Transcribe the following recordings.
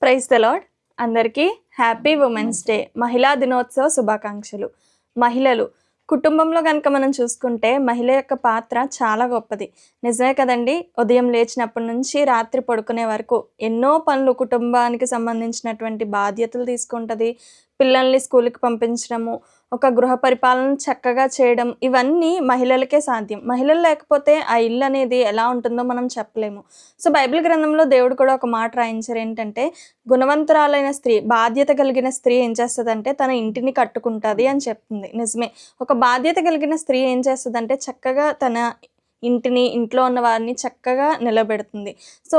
Praise the Lord. అందరికీ happy women's day, మహిళా దినోత్సవ శుభాకాంక్షలు. మహిళలు కుటుంబంలో కనుక మనం చూసుకుంటే మహిళ యొక్క పాత్ర చాలా గొప్పది. నిజమే కదండి. ఉదయం లేచినప్పటి నుంచి రాత్రి పడుకునే వరకు ఎన్నో పనులు, కుటుంబానికి సంబంధించినటువంటి బాధ్యతలు తీసుకుంటుంది. పిల్లల్ని స్కూల్కి పంపించడము, ఒక గృహ పరిపాలన చక్కగా చేయడం, ఇవన్నీ మహిళలకే సాధ్యం. మహిళలు లేకపోతే ఆ ఇల్లు అనేది ఎలా ఉంటుందో మనం చెప్పలేము. సో బైబిల్ గ్రంథంలో దేవుడు కూడా ఒక మాట రాయించారు. ఏంటంటే, గుణవంతురాలైన స్త్రీ, బాధ్యత కలిగిన స్త్రీ ఏం చేస్తుందంటే తన ఇంటిని కట్టుకుంటుంది అని చెప్తుంది. నిజమే. ఒక బాధ్యత కలిగిన స్త్రీ ఏం చేస్తుందంటే చక్కగా తన ఇంటిని, ఇంట్లో ఉన్న వారిని చక్కగా నిలబెడుతుంది. సో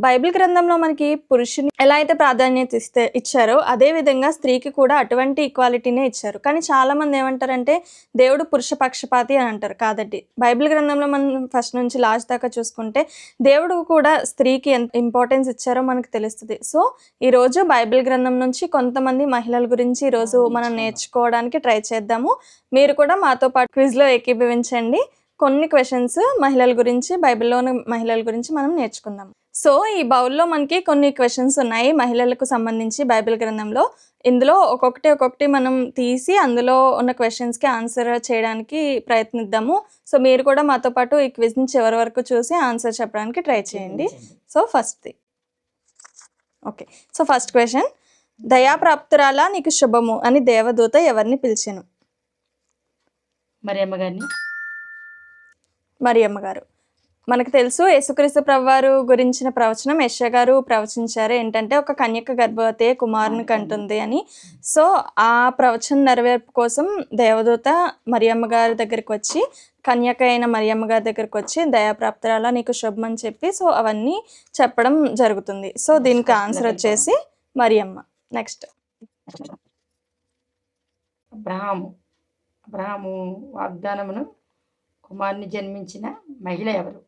బైబిల్ గ్రంథంలో మనకి పురుషుని ఎలా అయితే ప్రాధాన్యత ఇచ్చారో అదే విధంగా స్త్రీకి కూడా అటువంటి ఈక్వాలిటీనే ఇచ్చారు. కానీ చాలా మంది ఏమంటారంటే దేవుడు పురుష పక్షపాతి అని అంటారు. కాదండి. బైబిల్ గ్రంథంలో మనం ఫస్ట్ నుంచి లాస్ట్ దాకా చూసుకుంటే దేవుడు కూడా స్త్రీకి ఎంత ఇంపార్టెన్స్ ఇచ్చారో మనకు తెలుస్తుంది. సో ఈరోజు బైబిల్ గ్రంథం నుంచి కొంతమంది మహిళల గురించి ఈరోజు మనం నేర్చుకోవడానికి ట్రై చేద్దాము. మీరు కూడా మాతో పాటు క్విజ్లో ఏకీభవించండి. కొన్ని క్వశ్చన్స్ మహిళల గురించి, బైబిల్లోని మహిళల గురించి మనం నేర్చుకుందాం. సో ఈ బౌల్లో మనకి కొన్ని క్వశ్చన్స్ ఉన్నాయి మహిళలకు సంబంధించి బైబిల్ గ్రంథంలో. ఇందులో ఒక్కొక్కటి మనం తీసి అందులో ఉన్న క్వశ్చన్స్కి ఆన్సర్ చేయడానికి ప్రయత్నిద్దాము. సో మీరు కూడా మాతో పాటు ఈ క్విజ్ని చివరి వరకు చూసి ఆన్సర్ చెప్పడానికి ట్రై చేయండి. సో ఫస్ట్ క్వశ్చన్, దయాప్రాప్తురాలా నీకు శుభము అని దేవదూత ఎవరిని పిలిచెను? మరియమ్మ గారు. మనకు తెలుసు యేసుక్రీస్తు ప్రభువారు గురించిన ప్రవచనం యెషయా గారు ప్రవచించారు. ఏంటంటే ఒక కన్యక గర్భవతి కుమారుని కంటుంది అని. సో ఆ ప్రవచన నెరవేర్పు కోసం దేవదూత మరియమ్మ గారి దగ్గరికి వచ్చి, కన్యక అయిన మరియమ్మ గారి దగ్గరికి వచ్చి దయాప్రాప్తురాలా నీకు శుభం అని చెప్పి సో అవన్నీ చెప్పడం జరుగుతుంది. సో దీనికి ఆన్సర్ వచ్చేసి మరియమ్మ. నెక్స్ట్, అబ్రహాము వాగ్దానమును కుమారుని జన్మించిన మహిళ ఎవరు?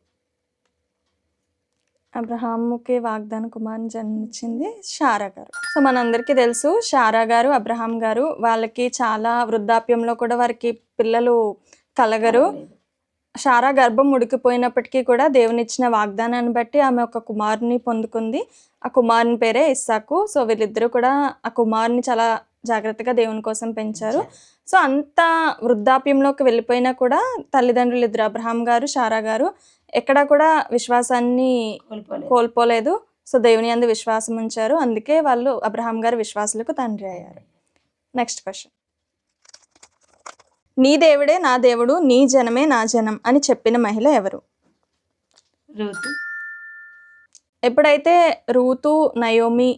అబ్రహాముకి వాగ్దాన కుమారుని జన్మించింది శారా గారు. సో మనందరికీ తెలుసు శారా గారు, అబ్రహాం గారు వాళ్ళకి చాలా వృద్ధాప్యంలో కూడా వారికి పిల్లలు కలగరు. శారా గర్భం ఉడికిపోయినప్పటికీ కూడా దేవునిచ్చిన వాగ్దానాన్ని బట్టి ఆమె ఒక కుమారుని పొందుకుంది. ఆ కుమారుని పేరే ఇస్సాకు. సో వీళ్ళిద్దరూ కూడా ఆ కుమారుని చాలా జాగ్రత్తగా దేవుని కోసం పెంచారు. సో అంత వృద్ధాప్యంలోకి వెళ్ళిపోయినా కూడా తల్లిదండ్రులు ఇద్దరు, అబ్రహాం గారు, శారా గారు ఎక్కడా కూడా విశ్వాసాన్ని కోల్పోలేదు. సో దేవుని యందు విశ్వాసం ఉంచారు. అందుకే వాళ్ళు అబ్రహాం గారు విశ్వాసులకు తండ్రి అయ్యారు. నెక్స్ట్ క్వశ్చన్, నీ దేవుడే నా దేవుడు, నీ జనమే నా జనం అని చెప్పిన మహిళ ఎవరు? రూతు. ఎప్పుడైతే రూతు, నయోమి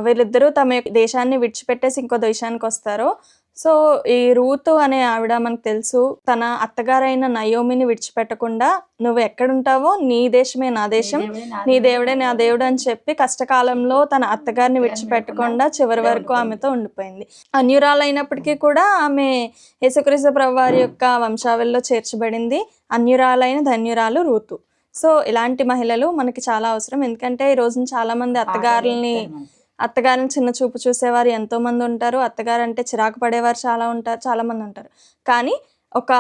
వీళ్ళిద్దరూ తమ దేశాన్ని విడిచిపెట్టేసి ఇంకో దేశానికి వస్తారో, సో ఈ రూతు అనే ఆవిడ మనకు తెలుసు తన అత్తగారైన నయోమిని విడిచిపెట్టకుండా నువ్వు ఎక్కడుంటావో నీ దేశమే నా దేశం, నీ దేవుడే నా దేవుడు అని చెప్పి కష్టకాలంలో తన అత్తగారిని విడిచిపెట్టకుండా చివరి వరకు ఆమెతో ఉండిపోయింది. అన్యురాలైనప్పటికీ కూడా ఆమె యేసుక్రీస్తు ప్రభువారి యొక్క వంశావళిలో చేర్చబడింది. అన్యురాలైన ధన్యురాలు రూతు. సో ఇలాంటి మహిళలు మనకి చాలా అవసరం. ఎందుకంటే ఈ రోజున చాలా మంది అత్తగారిని చిన్న చూపు చూసేవారు ఎంతోమంది ఉంటారు. అత్తగారు అంటే చిరాకు పడేవారు చాలా మంది ఉంటారు. కానీ ఒక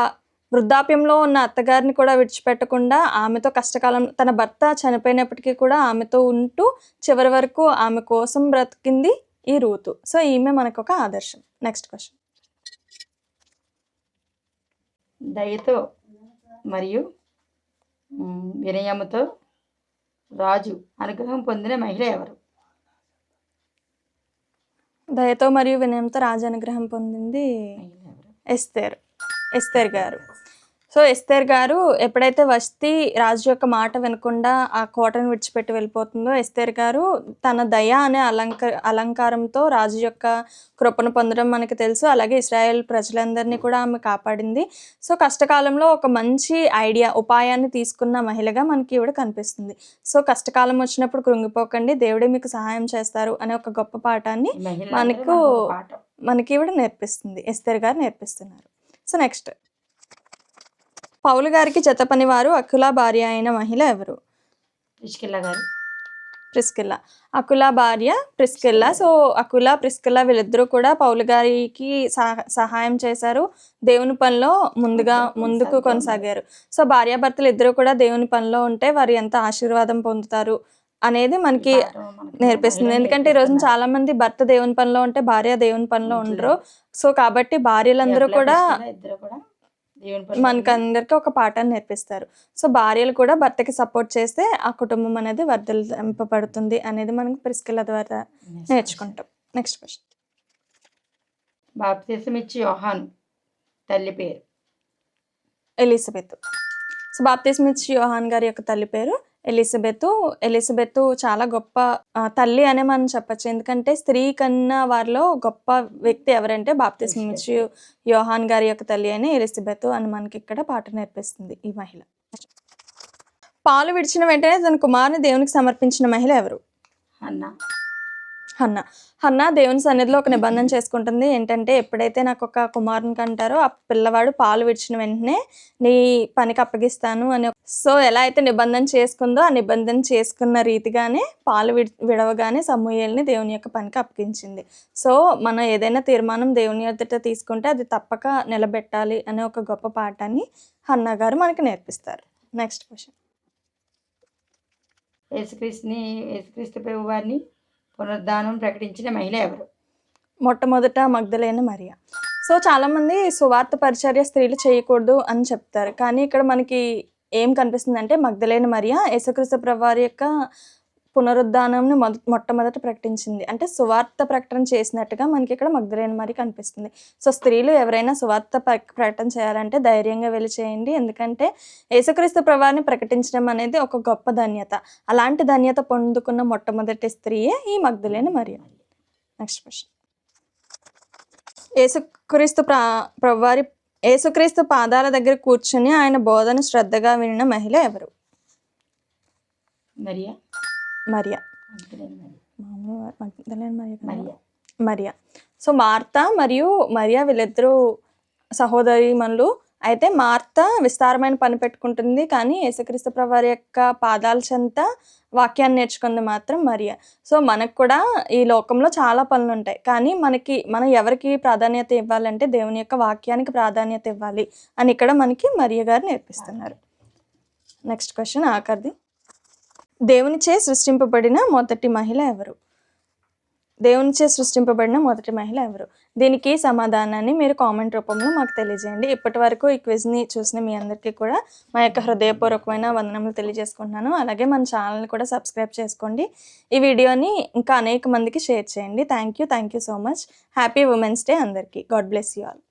వృద్ధాప్యంలో ఉన్న అత్తగారిని కూడా విడిచిపెట్టకుండా ఆమెతో కష్టకాలం, తన భర్త చనిపోయినప్పటికీ కూడా ఆమెతో ఉంటూ చివరి వరకు ఆమె కోసం బ్రతికింది ఈ రూతు. సో ఈమె మనకు ఒక ఆదర్శం. నెక్స్ట్ క్వశ్చన్, దయతో మరియు వినయముతో రాజు అనుగ్రహం పొందిన మహిళ ఎవరు? దయతో మరియు వినయంతో రాజు అనుగ్రహం పొందింది ఎస్తేర్ గారు. సో ఎస్తేర్ గారు ఎప్పుడైతే వష్తి రాజు యొక్క మాట వినకుండా ఆ కోటను విడిచిపెట్టి వెళ్ళిపోతుందో, ఎస్తేర్ గారు తన దయ అనే అలంకారంతో రాజు యొక్క కృపను పొందడం మనకి తెలుసు. అలాగే ఇశ్రాయేల్ ప్రజలందరినీ కూడా ఆమె కాపాడింది. సో కష్టకాలంలో ఒక మంచి ఉపాయాన్ని తీసుకున్న మహిళగా మనకి ఈవిడ కనిపిస్తుంది. సో కష్టకాలం వచ్చినప్పుడు కృంగిపోకండి, దేవుడే మీకు సహాయం చేస్తారు అనే ఒక గొప్ప పాఠాన్ని మనకి ఈవిడ నేర్పిస్తుంది, ఎస్తేర్ గారు నేర్పిస్తున్నారు. సో నెక్స్ట్, పౌలు గారికి జత పనివారు అకులా భార్య అయిన మహిళ ఎవరు? ప్రిస్కిల్లా. అకులా భార్య ప్రిస్కిల్లా. సో అకులా, ప్రిస్కిల్లా వీళ్ళిద్దరూ కూడా పౌలు గారికి సహాయం చేశారు. దేవుని పనిలో ముందుకు కొనసాగారు. సో భార్యాభర్తలు ఇద్దరు కూడా దేవుని పనిలో ఉంటే వారు ఎంత ఆశీర్వాదం పొందుతారు అనేది మనకి పాఠం మనకి నేర్పిస్తుంది. మహిళలు ఎందుకంటే ఈ రోజున నేర్పిస్తున్నారు. చాలా మంది భర్త దేవుని పనిలో ఉంటే భార్య దేవుని పనిలో ఉండరు. ఉంటలేదు. సో, కాబట్టి భార్యలందరూ ఎవరి కూడా ఇష్టంగా ఇద్దరు కూడా దేవుని పనిలో ఉండి మనకందరికి ఒక పాఠాన్ని నేర్పిస్తారు. సో, భార్యలు కూడా భర్తకి సపోర్ట్ చేస్తే ఆ కుటుంబం అనేది వర్ధిల్లింపబడుతుంది అనేది మనం ప్రిస్కిల్ల ద్వారా నేర్చుకుంటాం. Next question. బాప్తిసం ఇచ్చి యోహాను తల్లి పేరు. ఎలిజబెత్. సో, బాప్తిస్మ ఇచ్చి యోహాన్ గారి యొక్క తల్లి పేరు ఎలిజబెత్. ఎలిజబెత్ చాలా గొప్ప తల్లి అనే మనం చెప్పొచ్చు. ఎందుకంటే స్త్రీ కన్నా వారిలో గొప్ప వ్యక్తి ఎవరంటే బాప్తిస్మ ఇచ్చి యోహాన్ గారి యొక్క తల్లి అని ఎలిజబెత్ అని మనకి ఇక్కడ పాట నేర్పిస్తుంది ఈ మహిళ. పాలు విడిచిన వెంటనే తన కుమారుని దేవునికి సమర్పించిన మహిళ ఎవరు? అన్న హన్నా. హన్నా దేవుని సన్నిధిలో ఒక నిబంధన చేసుకుంటుంది. ఏంటంటే ఎప్పుడైతే నాకు ఒక కుమారుని కంటారో ఆ పిల్లవాడు పాలు విడిచిన వెంటనే నీ పనికి అప్పగిస్తాను అని. సో, ఎలా అయితే నిబంధన చేసుకుందో ఆ నిబంధన చేసుకున్న రీతిగానే పాలు విడవగానే సమూయేలుని దేవుని యొక్క పనికి అప్పగించింది. సో, మనం ఏదైనా తీర్మానం దేవుని ఎదుట తీసుకుంటే అది తప్పక నిలబెట్టాలి అనే ఒక గొప్ప పాఠాన్ని హన్నా గారు మనకి నేర్పిస్తారు. Next question. యేసుక్రీస్తు ప్రభు వారిని పునరుద్ధానం ప్రకటించిన మహిళ ఎవరు? మొట్టమొదట మగ్దలేన మరియ. సో, చాలామంది సువార్త పరిచర్య స్త్రీలు చేయకూడదు అని చెప్తారు. కానీ ఇక్కడ మనకి ఏం కనిపిస్తుందంటే మగ్దలేన మరియ యేసుక్రీస్తు ప్రభువారి యొక్క పునరుద్ధానంని మొట్టమొదట ప్రకటించింది. అంటే సువార్త ప్రకటన చేసినట్టుగా మనకి ఇక్కడ మగ్దలేన మరియ కనిపిస్తుంది. సో, స్త్రీలు ఎవరైనా సువార్త ప్రకటన చేయాలంటే ధైర్యంగా వెళ్ళి చేయండి. ఎందుకంటే యేసుక్రీస్తు ప్రభువారిని ప్రకటించడం అనేది ఒక గొప్ప ధన్యత. అలాంటి ధన్యత పొందుకున్న మొట్టమొదటి స్త్రీయే ఈ మగ్దలేన మరియ. Next question. యేసుక్రీస్తు పాదాల దగ్గర కూర్చుని ఆయన బోధన శ్రద్ధగా వినిన మహిళ ఎవరు? Maria. Maria. Magdalene Maria. Maria. So, Martha మరియు మరియా వీళ్ళిద్దరూ సహోదరీమణులు. అయితే మార్తా విస్తారమైన పని పెట్టుకుంటుంది. కానీ యేసుక్రీస్తు ప్రభువారి యొక్క పాదాల చెంత వాక్యాన్ని నేర్చుకుంది మాత్రం మరియా. సో, మనకు కూడా ఈ లోకంలో చాలా పనులు ఉంటాయి. కానీ మనం ఎవరికి ప్రాధాన్యత ఇవ్వాలంటే దేవుని యొక్క వాక్యానికి ప్రాధాన్యత ఇవ్వాలి అని ఇక్కడ మనకి మరియ గారు నేర్పిస్తున్నారు. Next question ఆఖరిది. దేవునిచే సృష్టింపబడిన మొదటి మహిళ ఎవరు? దేవునిచే సృష్టింపబడిన మొదటి మహిళ ఎవరు? దీనికి సమాధానాన్ని మీరు కామెంట్ రూపంలో మాకు తెలియజేయండి. ఇప్పటి వరకు ఈ క్విజ్ని చూసిన మీ అందరికీ కూడా మా యొక్క హృదయపూర్వకమైన వందనములు తెలియజేసుకుంటున్నాను. అలాగే మన ఛానల్ని కూడా సబ్స్క్రైబ్ చేసుకోండి. ఈ వీడియోని ఇంకా అనేక మందికి షేర్ చేయండి. Thank you so much. Happy women's day అందరికీ. God bless you all.